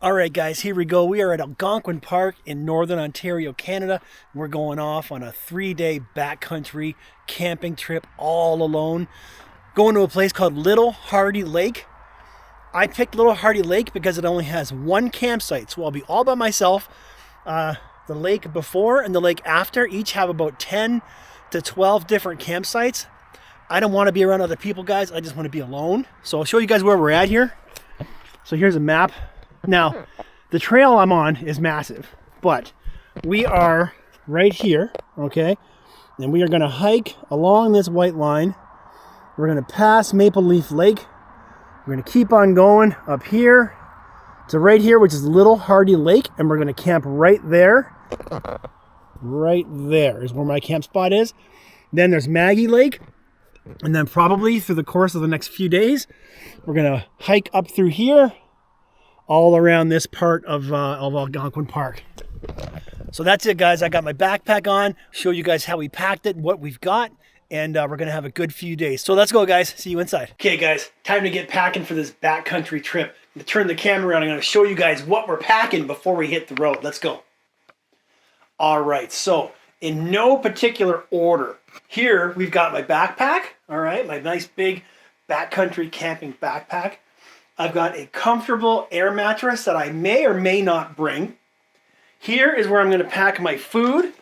All right, guys, here we go. We are at Algonquin Park in Northern Ontario, Canada. We're going off on a 3-day backcountry camping trip all alone. Going to a place called Little Hardy Lake. I picked Little Hardy Lake because it only has one campsite, so I'll be all by myself. The lake before and the lake after each have about 10 to 12 different campsites. I don't want to be around other people, guys. I just want to be alone. So I'll show you guys where we're at here. So here's a map. Now, the trail I'm on is massive, but we are right here, okay? And we are going to hike along this white line. We're going to pass Maple Leaf Lake. We're going to keep on going up here to right here, which is Little Hardy Lake, and we're going to camp right there. Right there is where my camp spot is. Then there's Maggie Lake, and then probably through the course of the next few days, we're going to hike up through here, all around this part of Algonquin Park. So that's it, guys. I got my backpack on, show you guys how we packed it, what we've got, and we're gonna have a good few days. So let's go, guys. See you inside. Okay, guys, time to get packing for this backcountry trip. I'm gonna turn the camera around. I'm gonna show you guys what we're packing before we hit the road. Let's go. All right, so in no particular order, here we've got my backpack, all right, my nice big backcountry camping backpack. I've got a comfortable air mattress that I may or may not bring. Here is where I'm going to pack my food.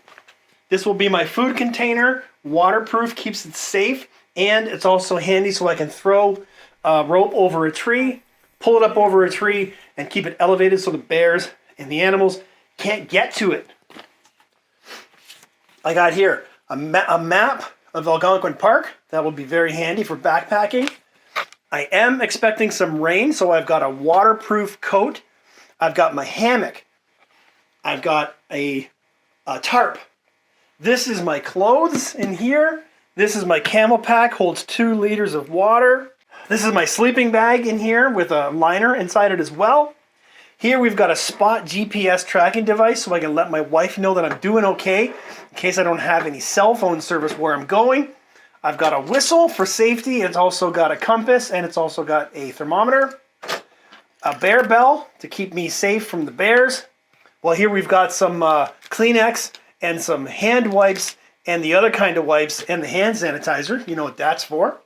This will be my food container, waterproof, keeps it safe, and it's also handy so I can throw a rope over a tree, pull it up over a tree, and keep it elevated so the bears and the animals can't get to it. I got here a map of Algonquin Park. That will be very handy for backpacking. I am expecting some rain, so I've got a waterproof coat. I've got my hammock. I've got a tarp. This is my clothes in here. This is my camel pack, holds 2 liters of water. This is my sleeping bag in here with a liner inside it as well. Here we've got a Spot GPS tracking device so I can let my wife know that I'm doing okay in case I don't have any cell phone service where I'm going. I've got a whistle for safety. It's also got a compass, and it's also got a thermometer. A bear bell to keep me safe from the bears. Well, here we've got some Kleenex and some hand wipes and the other kind of wipes and the hand sanitizer. You know what that's for.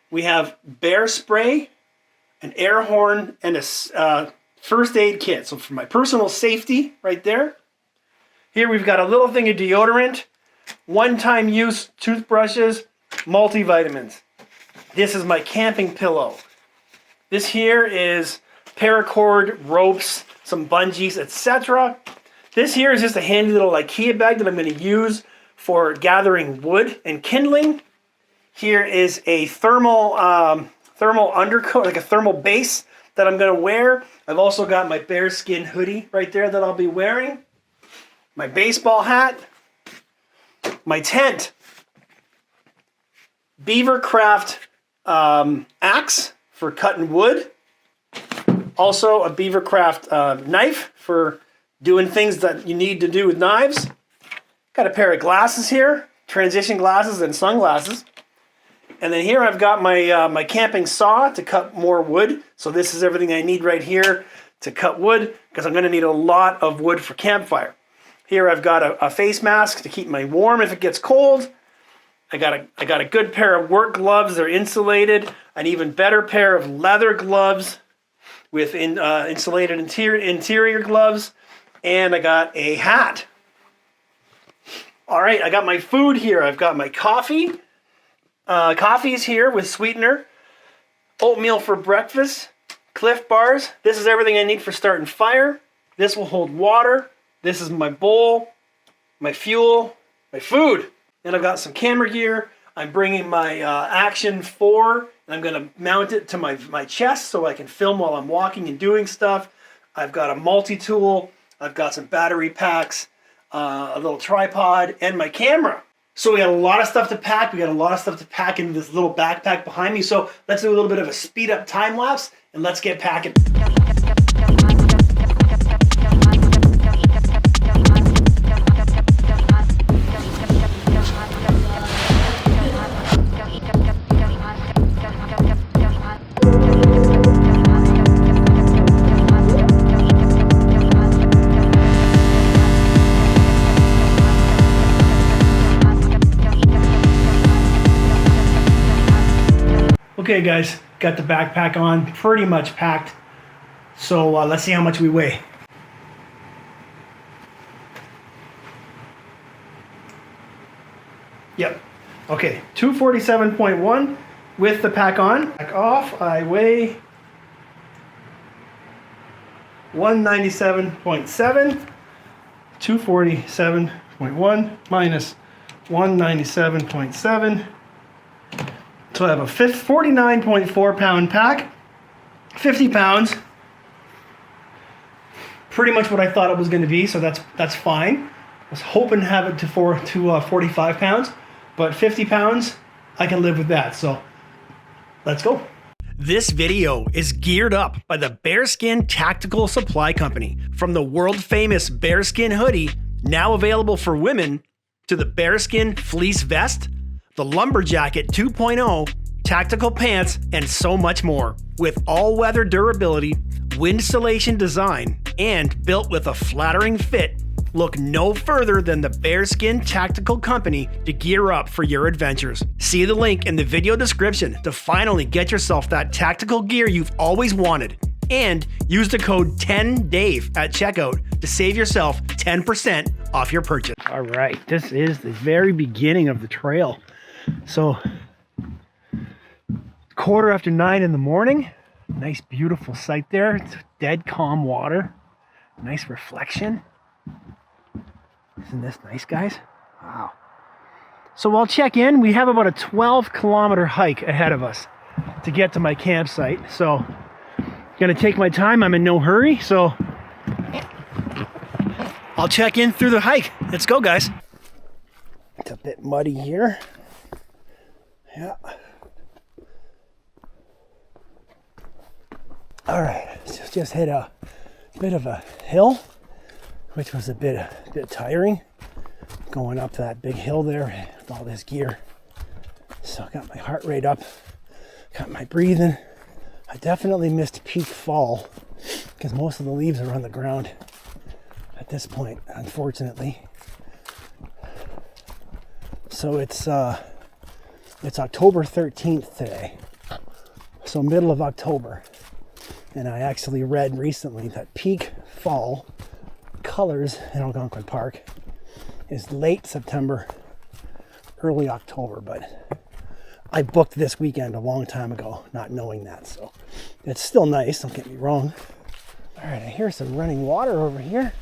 We have bear spray, an air horn, and a first aid kit. So for my personal safety right there. Here we've got a little thing of deodorant, one-time use toothbrushes, multivitamins. This is my camping pillow. This here is paracord, ropes, some bungees, etc. This here is just a handy little IKEA bag that I'm going to use for gathering wood and kindling. Here is a thermal undercoat, like a thermal base that I'm going to wear. I've also got my BÆRSkin hoodie right there that I'll be wearing. My baseball hat. My tent. Beavercraft axe for cutting wood. Also a Beavercraft knife for doing things that you need to do with knives. Got a pair of glasses here, transition glasses and sunglasses. And then here I've got my my camping saw to cut more wood. So this is everything I need right here to cut wood because I'm going to need a lot of wood for campfire. Here I've got a face mask to keep me warm if it gets cold. I got a good pair of work gloves. They're insulated. An even better pair of leather gloves with insulated interior gloves. And I got a hat. All right, I got my food here. I've got my coffee. Coffee's here with sweetener. Oatmeal for breakfast. Cliff bars. This is everything I need for starting fire. This will hold water. This is my bowl, my fuel, my food. And I've got some camera gear. I'm bringing my Action 4, and I'm going to mount it to my chest so I can film while I'm walking and doing stuff. I've got a multi-tool. I've got some battery packs, a little tripod, and my camera. So we got a lot of stuff to pack. We got a lot of stuff to pack into this little backpack behind me. So let's do a little bit of a speed up time lapse, and let's get packing. Okay guys, got the backpack on, pretty much packed. So let's see how much we weigh. Yep, okay, 247.1 with the pack on. Pack off, I weigh 197.7. 247.1 minus 197.7. So I have a 49.4 pound pack, 50 pounds. Pretty much what I thought it was going to be, so that's fine. I was hoping to have it to 45 pounds, but 50 pounds, I can live with that. So let's go. This video is geared up by the BÆRSkin Tactical Supply Company. From the world famous BÆRSkin hoodie, now available for women, to the BÆRSkin fleece vest, the Lumberjacket 2.0, tactical pants, and so much more. With all-weather durability, windsulation design, and built with a flattering fit, look no further than the BÆRSkin Tactical Company to gear up for your adventures. See the link in the video description to finally get yourself that tactical gear you've always wanted. And use the code 10DAVE at checkout to save yourself 10% off your purchase. All right, this is the very beginning of the trail. So, 9:15 in the morning. Nice, beautiful sight there. It's dead calm water. Nice reflection. Isn't this nice, guys? Wow. So I'll check in. We have about a 12-kilometer hike ahead of us to get to my campsite. So, gonna take my time. I'm in no hurry. So, I'll check in through the hike. Let's go, guys. It's a bit muddy here. Yeah. All right, just hit a bit of a hill, which was a bit tiring, going up that big hill there with all this gear. So I got my heart rate up, got my breathing. I definitely missed peak fall because most of the leaves are on the ground at this point, unfortunately. So it's October 13th today, so middle of October. And I actually read recently that peak fall colors in Algonquin Park is late September, early October, but I booked this weekend a long time ago, not knowing that, so it's still nice, don't get me wrong. All right, I hear some running water over here.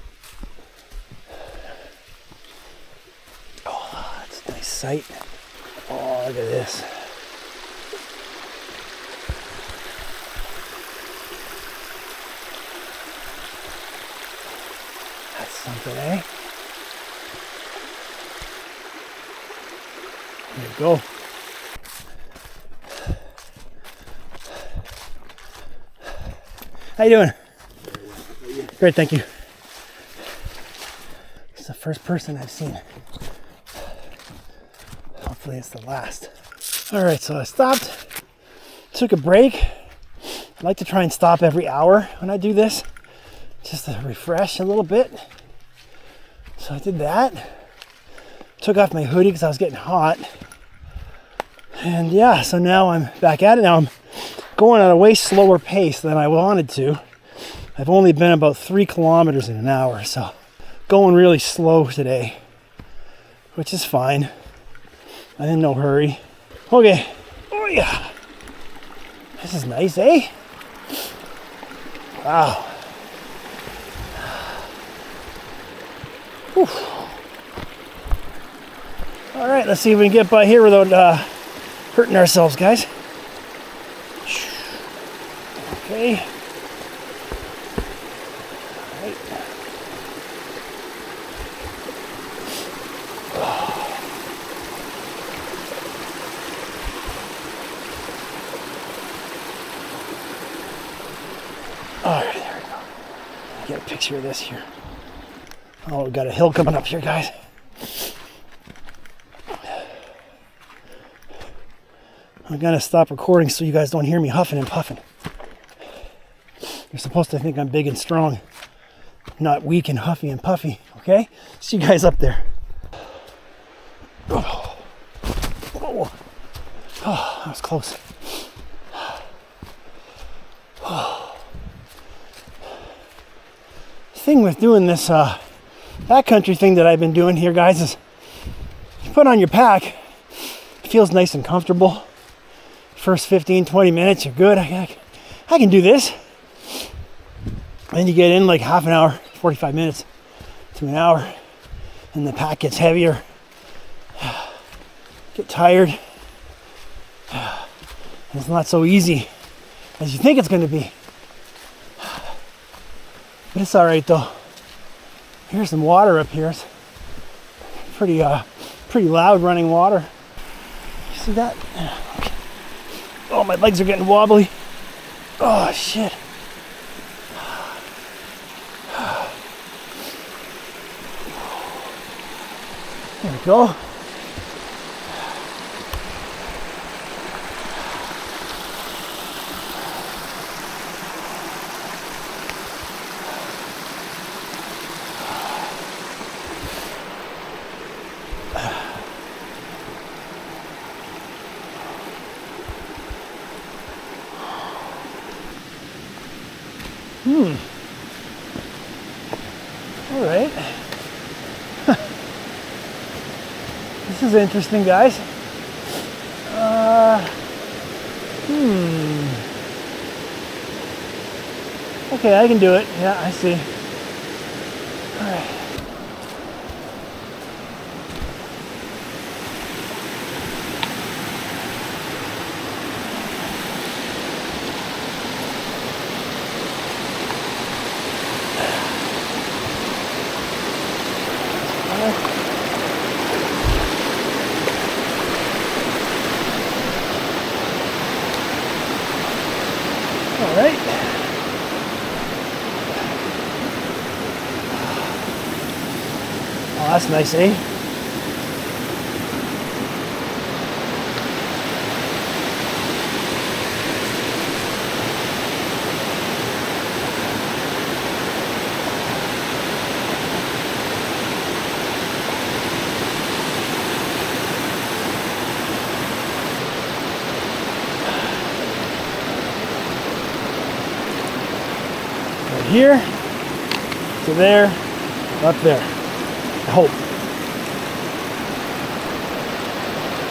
Oh, that's a nice sight. Oh, look at this. That's something, eh? There you go. How you doing? Great, thank you. It's the first person I've seen. Hopefully it's the last. All right, so I stopped, took a break. I like to try and stop every hour when I do this, just to refresh a little bit. So I did that. Took off my hoodie because I was getting hot. And yeah, so now I'm back at it. Now I'm going at a way slower pace than I wanted to. I've only been about 3 kilometers in an hour, so going really slow today, which is fine. I'm in no hurry. Okay. Oh yeah. This is nice, eh? Wow. Whew. All right, let's see if we can get by here without hurting ourselves, guys. Okay. All right. All right, there we go. Get a picture of this here. Oh, we've got a hill coming up here, guys. I'm gonna stop recording so you guys don't hear me huffing and puffing. You're supposed to think I'm big and strong, not weak and huffy and puffy, okay? See you guys up there. Oh, that was close. thing with doing this backcountry thing that I've been doing here, guys, is you put on your pack, it feels nice and comfortable. First 15-20 minutes, you're good. I can do this. And you get in like half an hour, 45 minutes to an hour, and the pack gets heavier. Get tired. It's not so easy as you think it's going to be. But it's all right though. Here's some water up here. It's pretty loud running water. You see that? Okay. Oh, my legs are getting wobbly. Oh, shit. There we go. All right. This is interesting, guys. Okay, I can do it. Yeah, I see. All right. All right. Oh, that's nice, eh? Here to there, up there. I hope.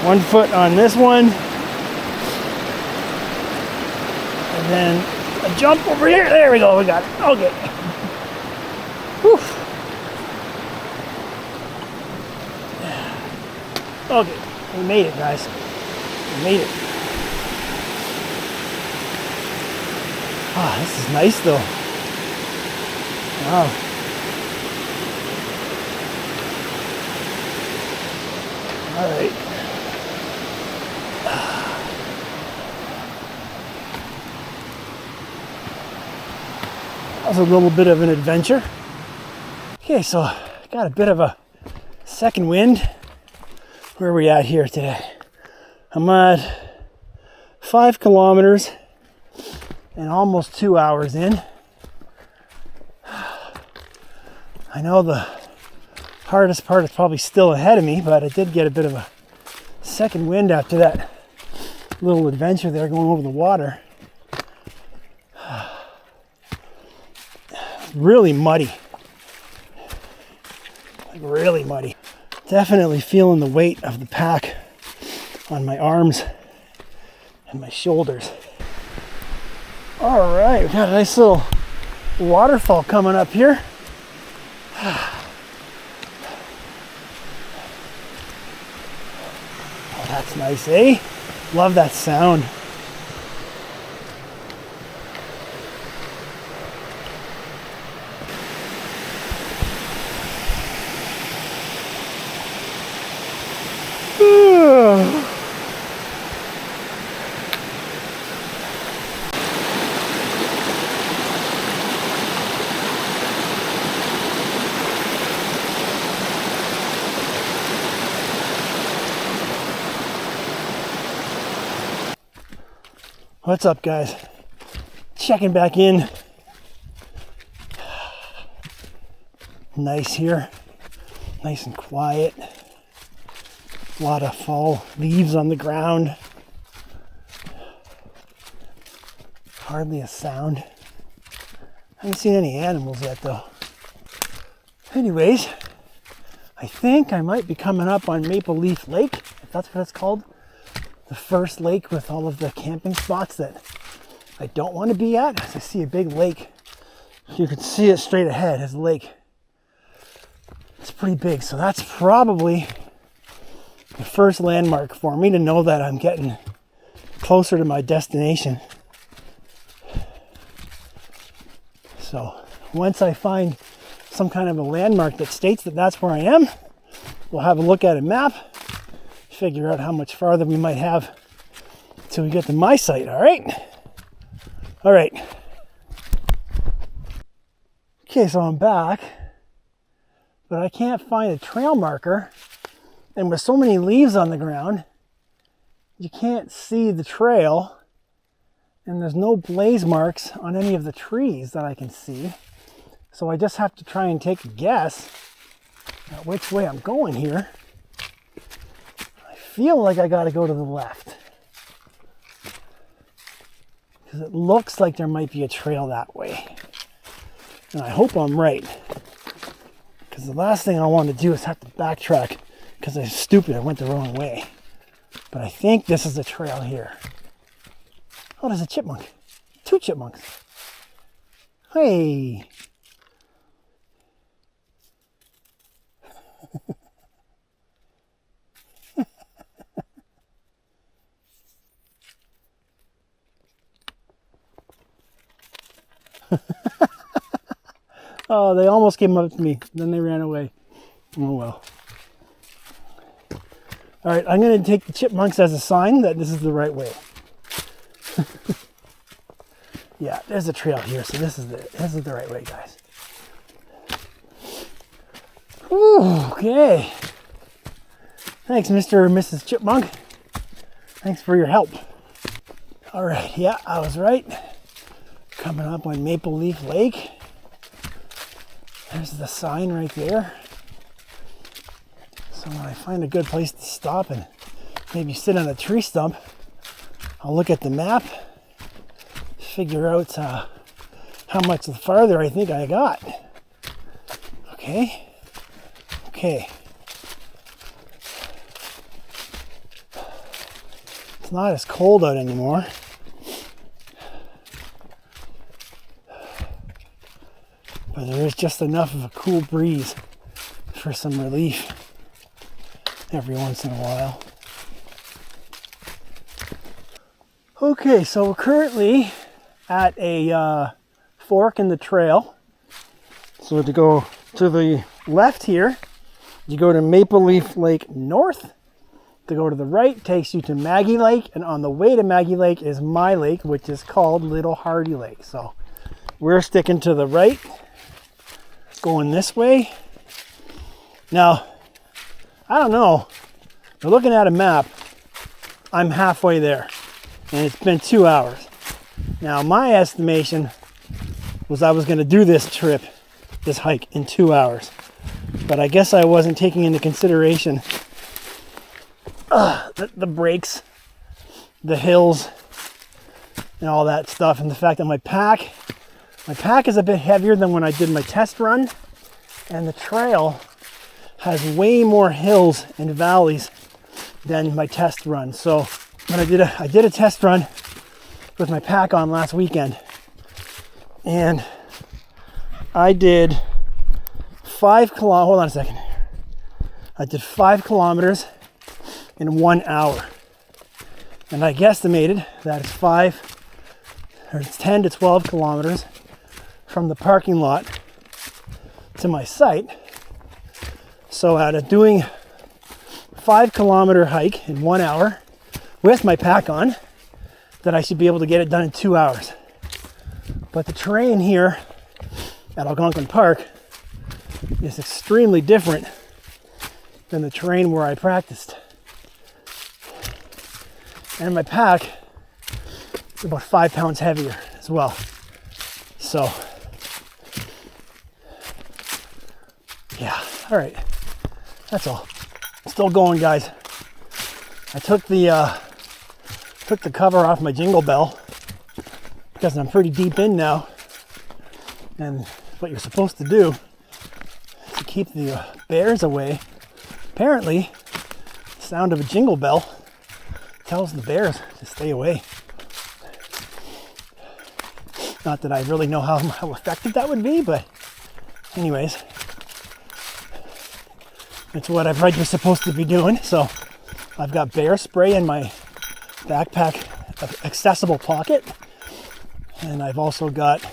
One foot on this one, and then a jump over here. There we go. We got it. Okay. Whew. Okay. We made it, guys. We made it. Ah, this is nice though. Wow. All right. That was a little bit of an adventure. Okay, so got a bit of a second wind. Where are we at here today? I'm at 5 kilometers and almost 2 hours in. I know the hardest part is probably still ahead of me, but I did get a bit of a second wind after that little adventure there going over the water. Really muddy. Like really muddy. Definitely feeling the weight of the pack on my arms and my shoulders. All right, we've got a nice little waterfall coming up here. Oh, that's nice, eh? Love that sound. What's up, guys? Checking back in. Nice here. Nice and quiet. A lot of fall leaves on the ground. Hardly a sound. I haven't seen any animals yet, though. Anyways, I think I might be coming up on Maple Leaf Lake, if that's what it's called. The first lake with all of the camping spots that I don't want to be at. As I see a big lake. You can see it straight ahead as a lake. It's pretty big, so that's probably the first landmark for me to know that I'm getting closer to my destination. So once I find some kind of a landmark that states that that's where I am, we'll have a look at a map, figure out how much farther we might have till we get to my site. All right. Okay, so I'm back, but I can't find a trail marker, and with so many leaves on the ground, you can't see the trail, and there's no blaze marks on any of the trees that I can see. So I just have to try and take a guess at which way I'm going here. I feel like I got to go to the left, because it looks like there might be a trail that way. And I hope I'm right, because the last thing I want to do is have to backtrack because I'm stupid, I went the wrong way. But I think this is the trail here. Oh, there's a chipmunk. 2 chipmunks. Hey. Oh, they almost came up to me. Then they ran away. Oh well. All right, I'm going to take the chipmunks as a sign that this is the right way. Yeah, there's a trail here, so this is the right way, guys. Ooh, okay. Thanks, Mr. or Mrs. Chipmunk. Thanks for your help. All right, yeah, I was right. Coming up on Maple Leaf Lake. There's the sign right there. So when I find a good place to stop and maybe sit on a tree stump, I'll look at the map, figure out how much farther I think I got. Okay. It's not as cold out anymore. But there is just enough of a cool breeze for some relief every once in a while. Okay, so we're currently at a fork in the trail. So to go to the left here, you go to Maple Leaf Lake North. To go to the right takes you to Maggie Lake, and on the way to Maggie Lake is my lake, which is called Little Hardy Lake. So we're sticking to the right, going this way. Now, I don't know, but looking at a map, I'm halfway there, and it's been 2 hours. Now, my estimation was I was going to do this hike in 2 hours, but I guess I wasn't taking into consideration the breaks, the hills, and all that stuff, and the fact that my pack is a bit heavier than when I did my test run, and the trail has way more hills and valleys than my test run. So when I did a test run with my pack on last weekend, and I did 5 kilometers. Hold on a second. I did 5 kilometers in 1 hour, and I guesstimated that it's 10 to 12 kilometers from the parking lot to my site. So out of doing 5 kilometer hike in 1 hour with my pack on, that I should be able to get it done in 2 hours. But the terrain here at Algonquin Park is extremely different than the terrain where I practiced. And my pack is about 5 pounds heavier as well. So, yeah, all right, that's all. Still going, guys. I took the cover off my jingle bell because I'm pretty deep in now, and what you're supposed to do is keep the bears away. Apparently, the sound of a jingle bell tells the bears to stay away. Not that I really know how effective that would be, but anyways, it's what I've read you're supposed to be doing. So I've got bear spray in my backpack accessible pocket, and I've also got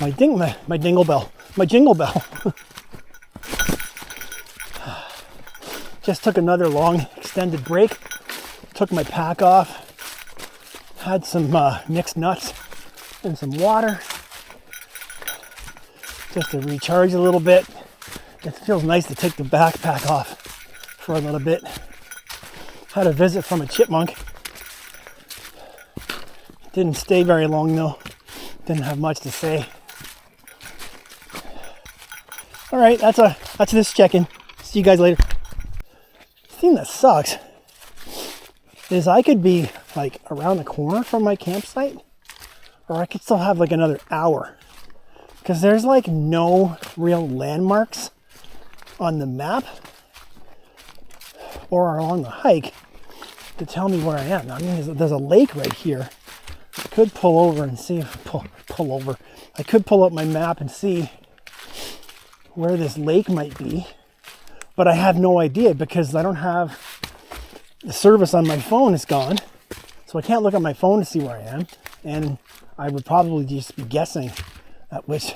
my jingle bell. Just took another long extended break. Took my pack off. Had some mixed nuts and some water just to recharge a little bit. It feels nice to take the backpack off for a little bit. Had a visit from a chipmunk. Didn't stay very long though. Didn't have much to say. All right, that's this check-in. See you guys later. The thing that sucks is I could be like around the corner from my campsite, or I could still have like another hour, because there's like no real landmarks on the map or along the hike to tell me where I am. I mean, there's a lake right here. I could pull over and see, pull over. I could pull up my map and see where this lake might be, but I have no idea because I don't have the service on my phone is gone. So I can't look at my phone to see where I am. And I would probably just be guessing at which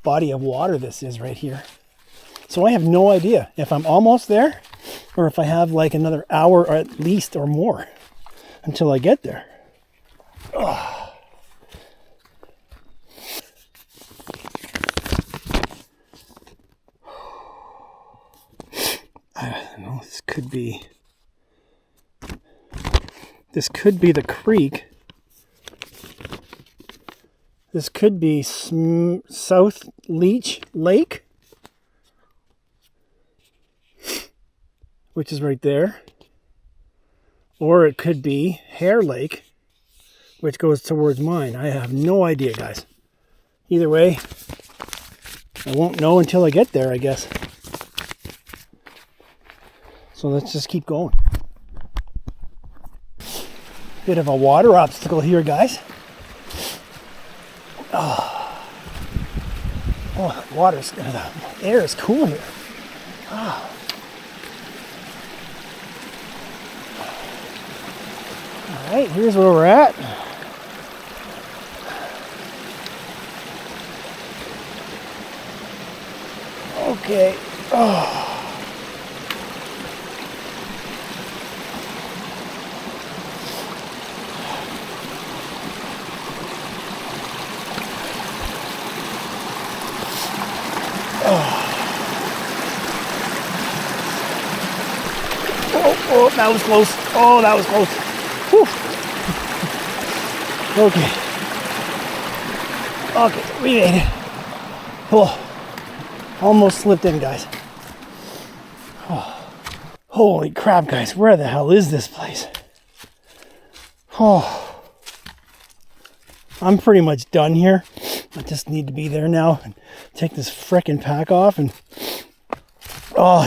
body of water this is right here. So I have no idea if I'm almost there or if I have like another hour or at least or more until I get there. Oh. I don't know, this could be the creek. This could be South Leech Lake, which is right there. Or it could be Hare Lake, which goes towards mine. I have no idea, guys. Either way, I won't know until I get there, I guess. So let's just keep going. Bit of a water obstacle here, guys. Oh, the air is cool here. Oh. All right, here's where we're at. Okay. Oh. Oh, that was close. Oh, that was close. Whew. Okay, we made it. Oh, almost slipped in, guys. Oh. Holy crap, guys. Where the hell is this place? Oh, I'm pretty much done here. I just need to be there now and take this frickin' pack off and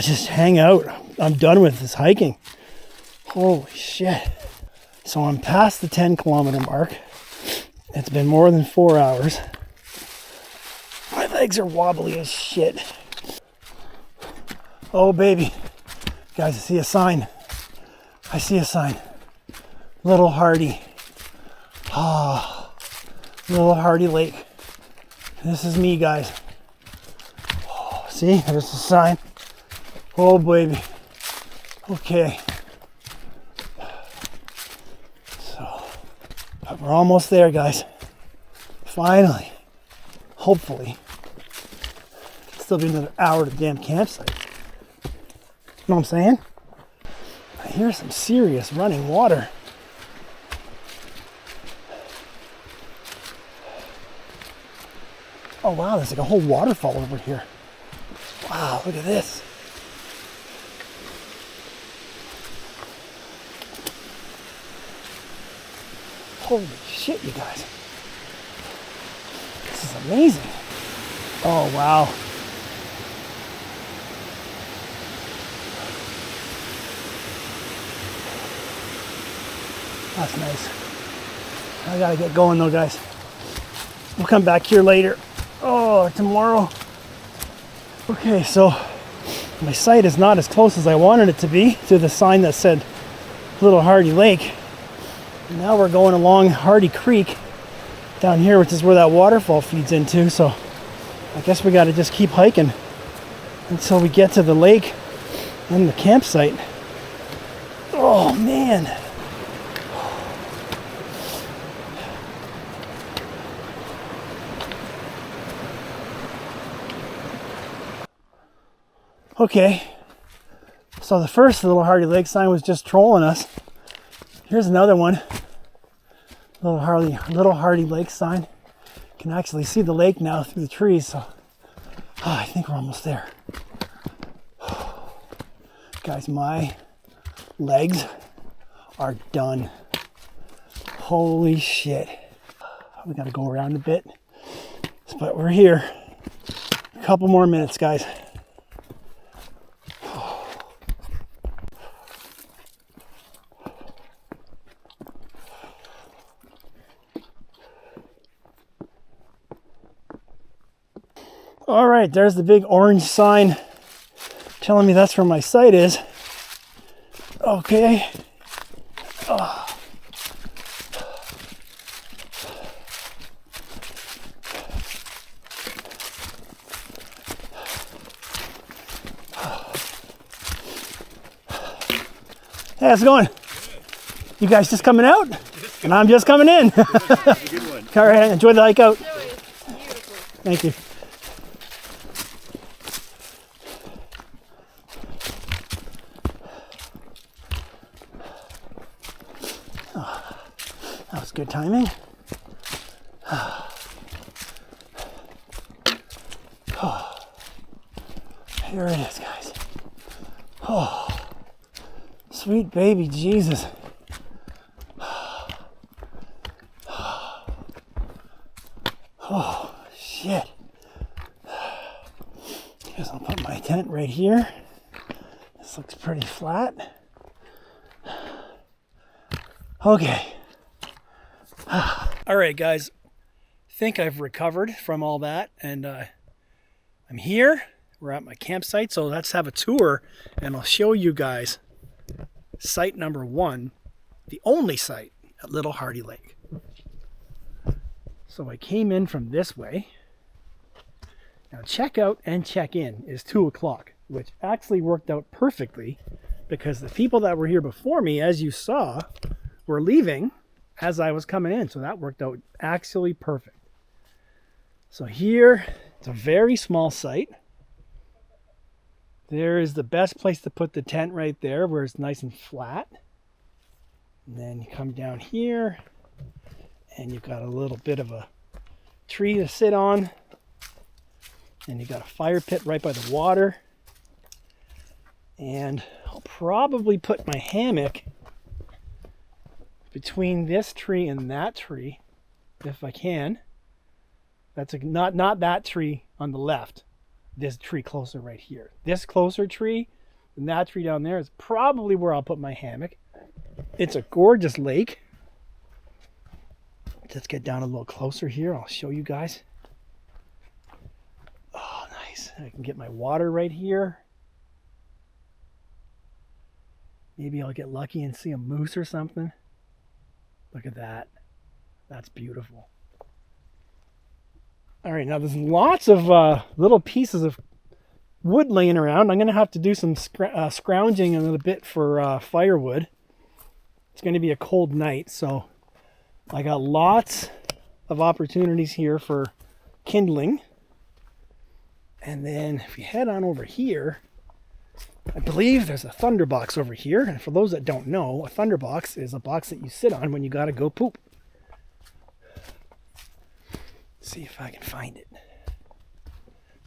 just hang out. I'm done with this hiking. Holy shit. So I'm past the 10-kilometer mark. It's been more than 4 hours. My legs are wobbly as shit. Oh, baby. Guys, I see a sign. I see a sign. Little Hardy. Little Hardy Lake. This is me, guys. Oh, see, there's the sign. Oh, baby. Okay. So, but we're almost there, guys. Finally. Hopefully. Still be another hour to the damn campsite. You know what I'm saying? I hear some serious running water. Oh wow, there's like a whole waterfall over here. Wow, look at this. Holy shit, you guys. This is amazing. Oh wow. That's nice. I gotta get going though, guys. We'll come back here later. Oh, tomorrow. Okay, so my site is not as close as I wanted it to be to the sign that said Little Hardy Lake. Now we're going along Hardy Creek down here, which is where that waterfall feeds into. So I guess we got to just keep hiking until we get to the lake and the campsite. Oh man. Okay, so the first Little Hardy Lake sign was just trolling us. Here's another one. Little Hardy Lake sign. You can actually see the lake now through the trees, so I think we're almost there. Guys, my legs are done. Holy shit. We gotta go around a bit, but we're here. A couple more minutes, guys. All right, there's the big orange sign telling me that's where my site is. Okay. Oh. Hey, how's it going? You guys just coming out? And I'm just coming in. All right, enjoy the hike out. Thank you. That was good timing. Here it is, guys. Oh, sweet baby Jesus. Oh, shit. Guess I'll put my tent right here. This looks pretty flat. Okay. All right, guys. Think I've recovered from all that, and I'm here. We're at my campsite, so let's have a tour, and I'll show you guys site number 1, the only site at Little Hardy Lake. So I came in from this way. Now check out and check in is 2 o'clock, which actually worked out perfectly because the people that were here before me, as you saw, were leaving as I was coming in. So that worked out actually perfect. So here, it's a very small site. There is the best place to put the tent right there where it's nice and flat. And then you come down here and you've got a little bit of a tree to sit on. And you got a fire pit right by the water. And I'll probably put my hammock between this tree and that tree, if I can. That's not that tree on the left. This tree closer right here. This closer tree and that tree down there is probably where I'll put my hammock. It's a gorgeous lake. Let's get down a little closer here. I'll show you guys. Oh, nice. I can get my water right here. Maybe I'll get lucky and see a moose or something. Look at that. That's beautiful. All right, now there's lots of little pieces of wood laying around. I'm going to have to do some scrounging a little bit for firewood. It's going to be a cold night, so I got lots of opportunities here for kindling. And then if you head on over here, I believe there's a thunderbox over here. And for those that don't know, a thunderbox is a box that you sit on when you got to go poop. Let's see if I can find it.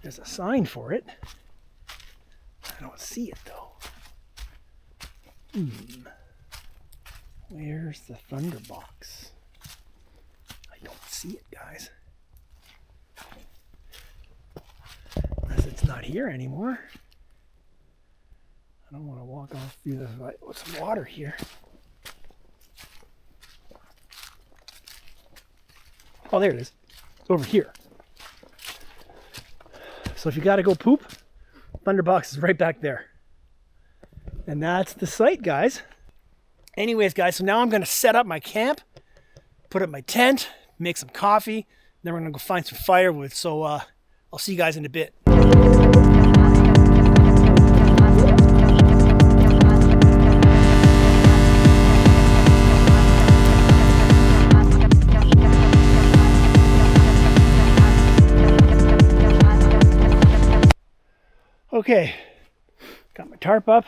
There's a sign for it. I don't see it though. Where's the thunderbox? I don't see it, guys. Unless it's not here anymore. I don't want to walk off through this with some water here. Oh, there it is. It's over here. So if you got to go poop, Thunderbox is right back there. And that's the site, guys. Anyways, guys, so now I'm going to set up my camp, put up my tent, make some coffee, then we're going to go find some firewood. So I'll see you guys in a bit. Okay, got my tarp up,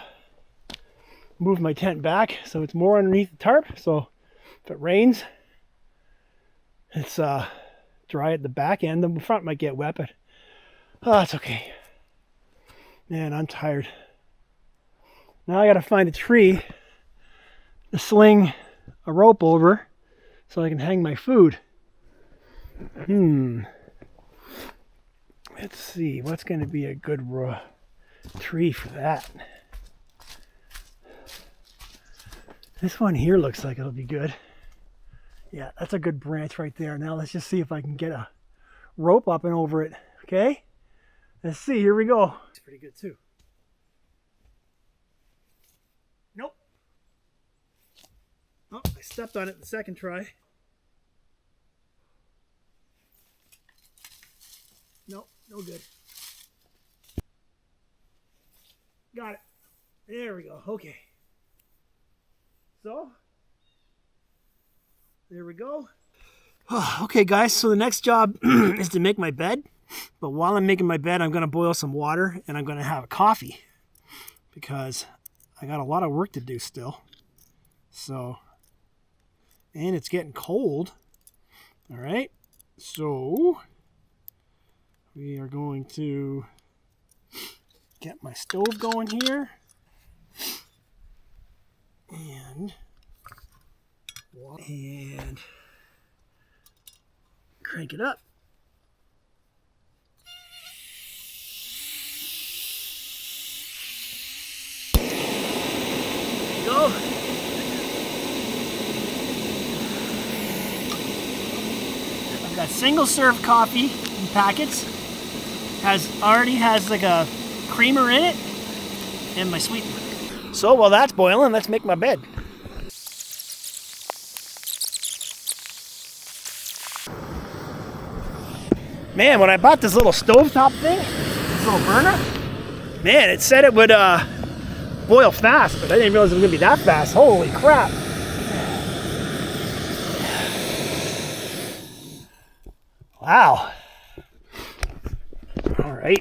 moved my tent back so it's more underneath the tarp, so if it rains, it's dry at the back end. The front might get wet, but it's okay. Man, I'm tired. Now I gotta find a tree to sling a rope over so I can hang my food. Let's see, what's gonna be a good tree for that? This one here looks like it'll be good. Yeah, that's a good branch right there. Now let's just see if I can get a rope up and over it. Okay, let's see. Here we go. It's pretty good too. Nope. Oh, I stepped on it the second try. Nope, no good. Got it. There we go. Okay. So, there we go. Okay, guys, so the next job is to make my bed. But while I'm making my bed, I'm going to boil some water and I'm going to have a coffee because I got a lot of work to do still. So, and it's getting cold. All right. So, we are going to get my stove going here. And crank it up. There you go. I've got single serve coffee in packets. Already has like a creamer in it and my sweetener. So while that's boiling, let's make my bed. Man, when I bought this little stovetop thing, this little burner, man, it said it would boil fast, but I didn't realize it was gonna be that fast. Holy crap. Wow. All right.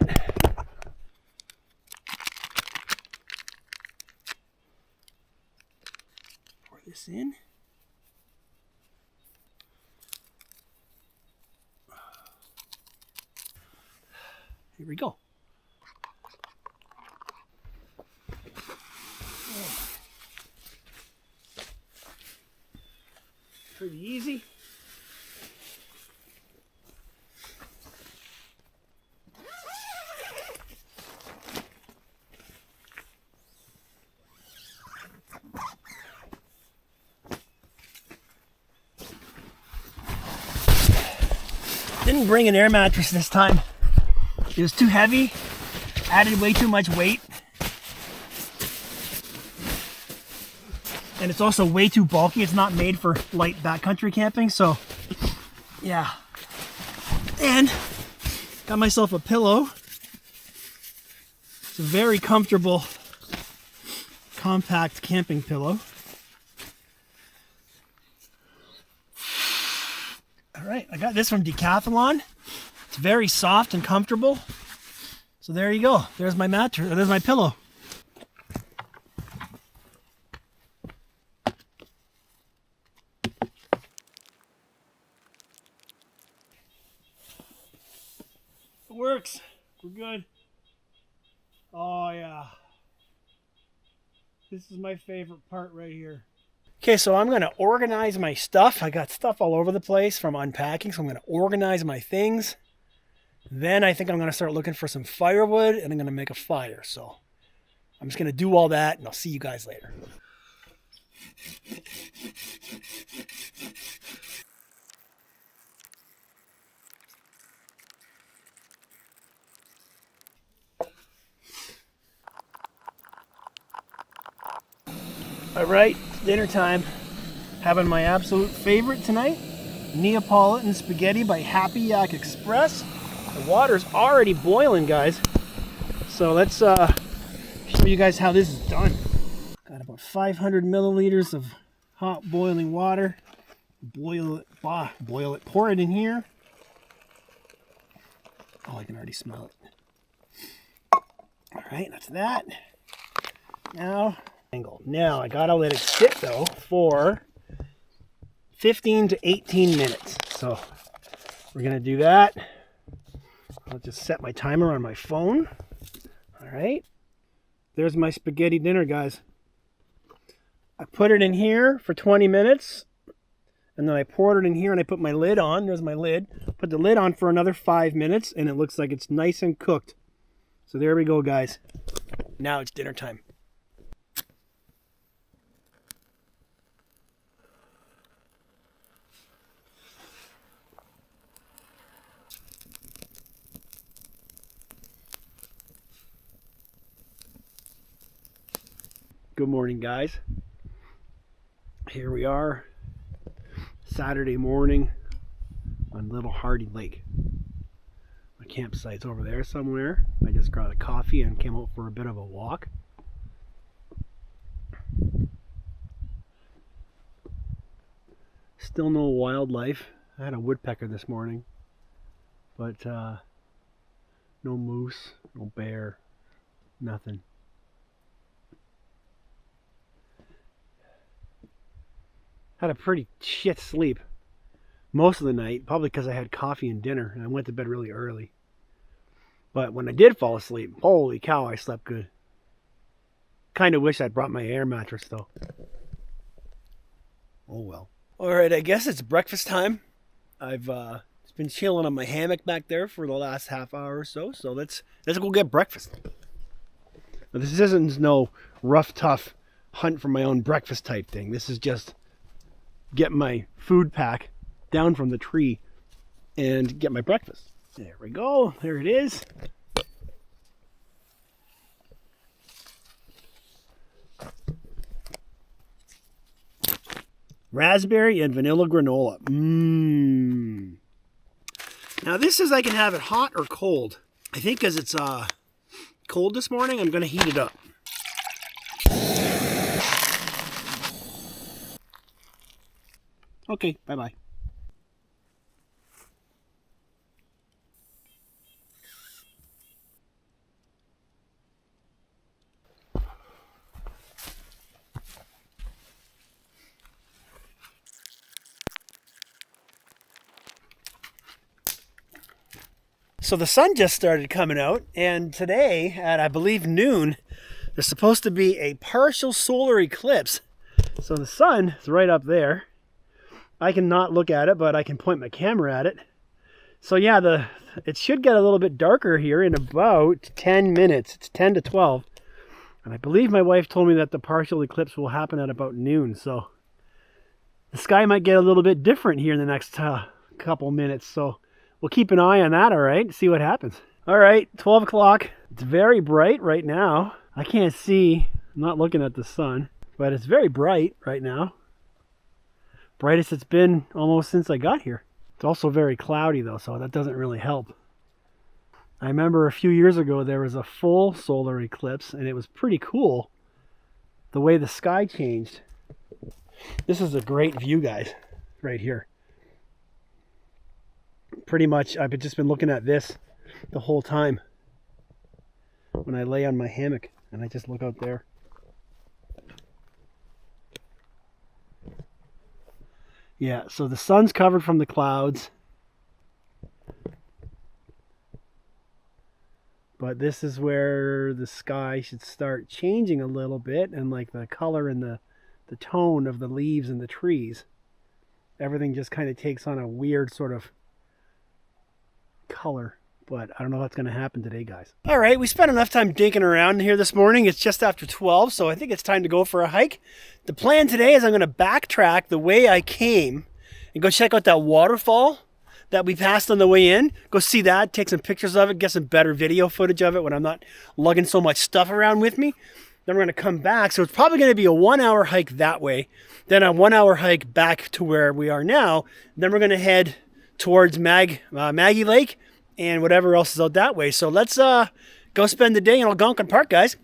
This in. Here we go. Pretty easy. Didn't bring an air mattress this time. It was too heavy, added way too much weight. And it's also way too bulky. It's not made for light backcountry camping, so yeah. And got myself a pillow. It's a very comfortable, compact camping pillow. All right, I got this from Decathlon. It's very soft and comfortable. So there you go. There's my mattress. There's my pillow. It works. We're good. Oh yeah. This is my favorite part right here. Okay, so I'm going to organize my stuff. I got stuff all over the place from unpacking, so I'm going to organize my things. Then I think I'm going to start looking for some firewood, and I'm going to make a fire. So I'm just going to do all that, and I'll see you guys later. All right, it's dinner time. Having my absolute favorite tonight, Neapolitan spaghetti by Happy Yak Express. The water's already boiling, guys. So let's show you guys how this is done. Got about 500 milliliters of hot boiling water. Boil it, pour it in here. Oh, I can already smell it. All right, that's that. Now I gotta let it sit though for 15 to 18 minutes. So we're gonna do that. I'll just set my timer on my phone. All right, there's my spaghetti dinner, guys. I put it in here for 20 minutes, and then I poured it in here and I put my lid on. There's my lid. Put the lid on for another 5 minutes, and it looks like it's nice and cooked. So there we go, guys. Now it's dinner time. Good morning, guys. Here we are, Saturday morning on Little Hardy Lake. My campsite's over there somewhere. I just got a coffee and came out for a bit of a walk. Still no wildlife. I had a woodpecker this morning, but no moose, no bear, nothing. Had a pretty shit sleep most of the night, probably because I had coffee and dinner and I went to bed really early. But when I did fall asleep, holy cow, I slept good. Kind of wish I'd brought my air mattress though. Oh well. All right, I guess it's breakfast time. I've just been chilling on my hammock back there for the last half hour or so. So let's go get breakfast. Now, this isn't no rough, tough hunt for my own breakfast type thing. This is just get my food pack down from the tree and get my breakfast. There we go. There it is. Raspberry and vanilla granola. Mmm. Now this is, I can have it hot or cold. I think because it's cold this morning, I'm going to heat it up. Okay, bye-bye. So the sun just started coming out, and today at, I believe, noon, there's supposed to be a partial solar eclipse. So the sun is right up there. I can not look at it, but I can point my camera at it. So yeah, it should get a little bit darker here in about 10 minutes. It's 10 to 12. And I believe my wife told me that the partial eclipse will happen at about noon. So the sky might get a little bit different here in the next couple minutes. So we'll keep an eye on that, all right? See what happens. All right, 12 o'clock. It's very bright right now. I can't see. I'm not looking at the sun, but it's very bright right now. Brightest it's been almost since I got here. It's also very cloudy though, so that doesn't really help. I remember a few years ago there was a full solar eclipse, and it was pretty cool the way the sky changed. This is a great view, guys, right here. Pretty much I've just been looking at this the whole time when I lay on my hammock, and I just look out there. Yeah, so the sun's covered from the clouds. But this is where the sky should start changing a little bit, and like the color and the tone of the leaves and the trees. Everything just kind of takes on a weird sort of color. But I don't know what's going to happen today, guys. All right, we spent enough time dinking around here this morning. It's just after 12, so I think it's time to go for a hike. The plan today is I'm going to backtrack the way I came and go check out that waterfall that we passed on the way in. Go see that, take some pictures of it, get some better video footage of it when I'm not lugging so much stuff around with me. Then we're going to come back. So it's probably going to be a 1 hour hike that way. Then a 1 hour hike back to where we are now. Then we're going to head towards Maggie Lake and whatever else is out that way. So let's go spend the day in Algonquin Park, guys.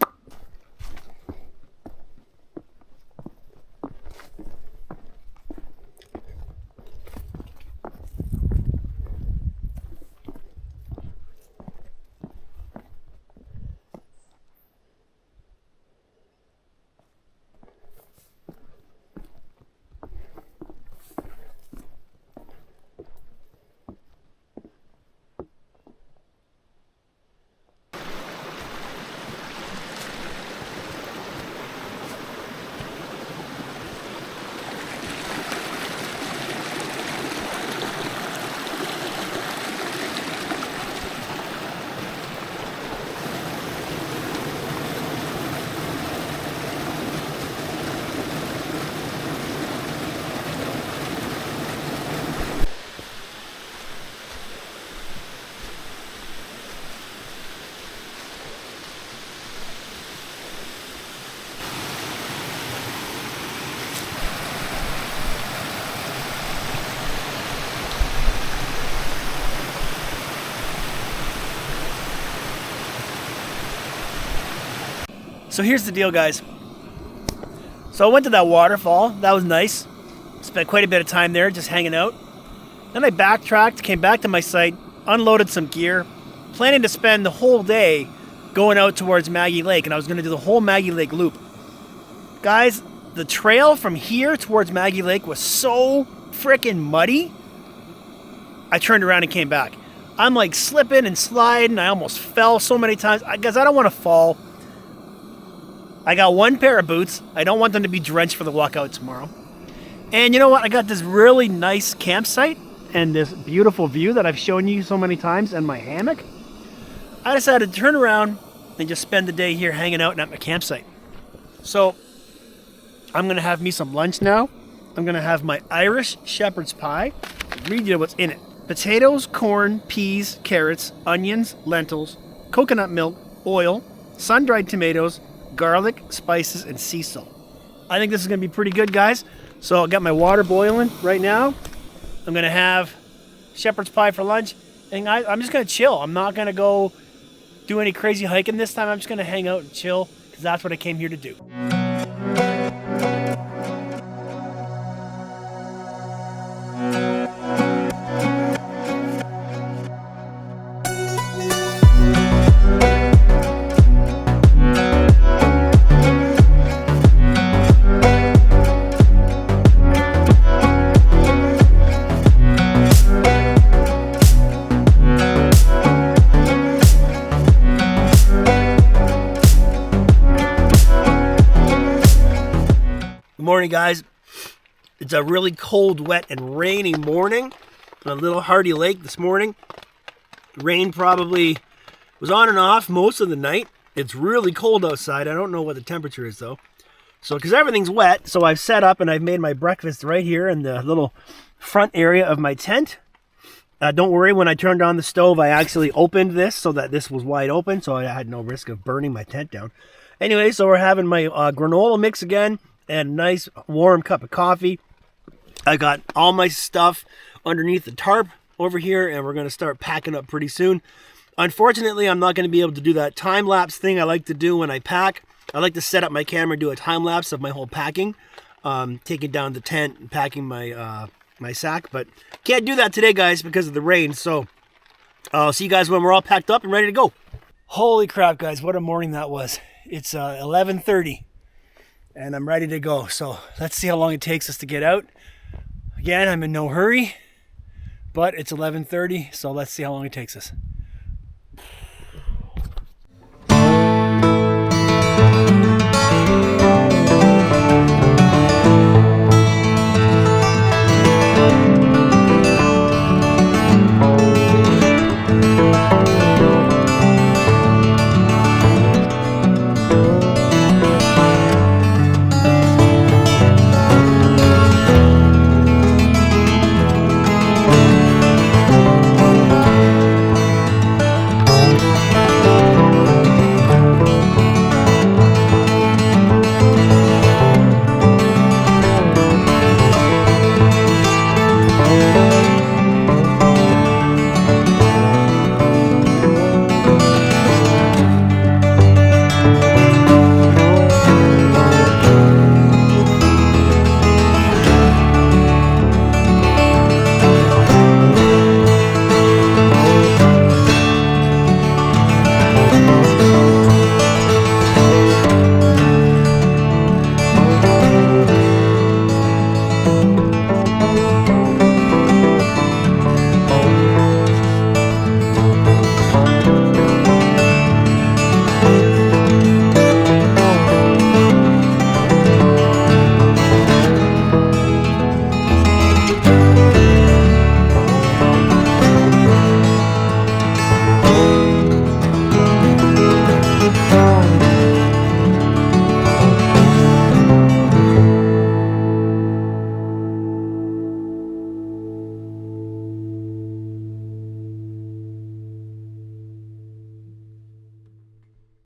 So here's the deal, guys. So I went to that waterfall. That was nice. Spent quite a bit of time there just hanging out. Then I backtracked, came back to my site, unloaded some gear, planning to spend the whole day going out towards Maggie Lake, and I was going to do the whole Maggie Lake loop. Guys, the trail from here towards Maggie Lake was so freaking muddy, I turned around and came back. I'm like slipping and sliding. I almost fell so many times. Guys, I don't want to fall. I got one pair of boots. I don't want them to be drenched for the walkout tomorrow. And you know what? I got this really nice campsite and this beautiful view that I've shown you so many times and my hammock. I decided to turn around and just spend the day here hanging out at my campsite. So I'm going to have me some lunch now. I'm going to have my Irish shepherd's pie. I'll read you what's in it. Potatoes, corn, peas, carrots, onions, lentils, coconut milk, oil, sun-dried tomatoes, garlic, spices, and sea salt. I think this is going to be pretty good, guys. So I got my water boiling right now. I'm going to have shepherd's pie for lunch. And I'm just going to chill. I'm not going to go do any crazy hiking this time. I'm just going to hang out and chill because that's what I came here to do. Morning, guys. It's a really cold, wet, and rainy morning on a Little Hardy Lake this morning. Rain probably was on and off most of the night. It's really cold outside. I don't know what the temperature is though. So because everything's wet, so I've set up and I've made my breakfast right here in the little front area of my tent. Don't worry, when I turned on the stove, I actually opened this so that this was wide open, so I had no risk of burning my tent down. Anyway, so we're having my granola mix again. And a nice warm cup of coffee. I got all my stuff underneath the tarp over here, and we're going to start packing up pretty soon. Unfortunately, I'm not going to be able to do that time-lapse thing I like to do when I pack. I like to set up my camera and do a time-lapse of my whole packing, taking down the tent and packing my my sack. But can't do that today, guys, because of the rain. So I'll see you guys when we're all packed up and ready to go. Holy crap, guys, what a morning that was. It's 11:30. And I'm ready to go. So let's see how long it takes us to get out. Again, I'm in no hurry, but it's 11:30, so let's see how long it takes us. Bye.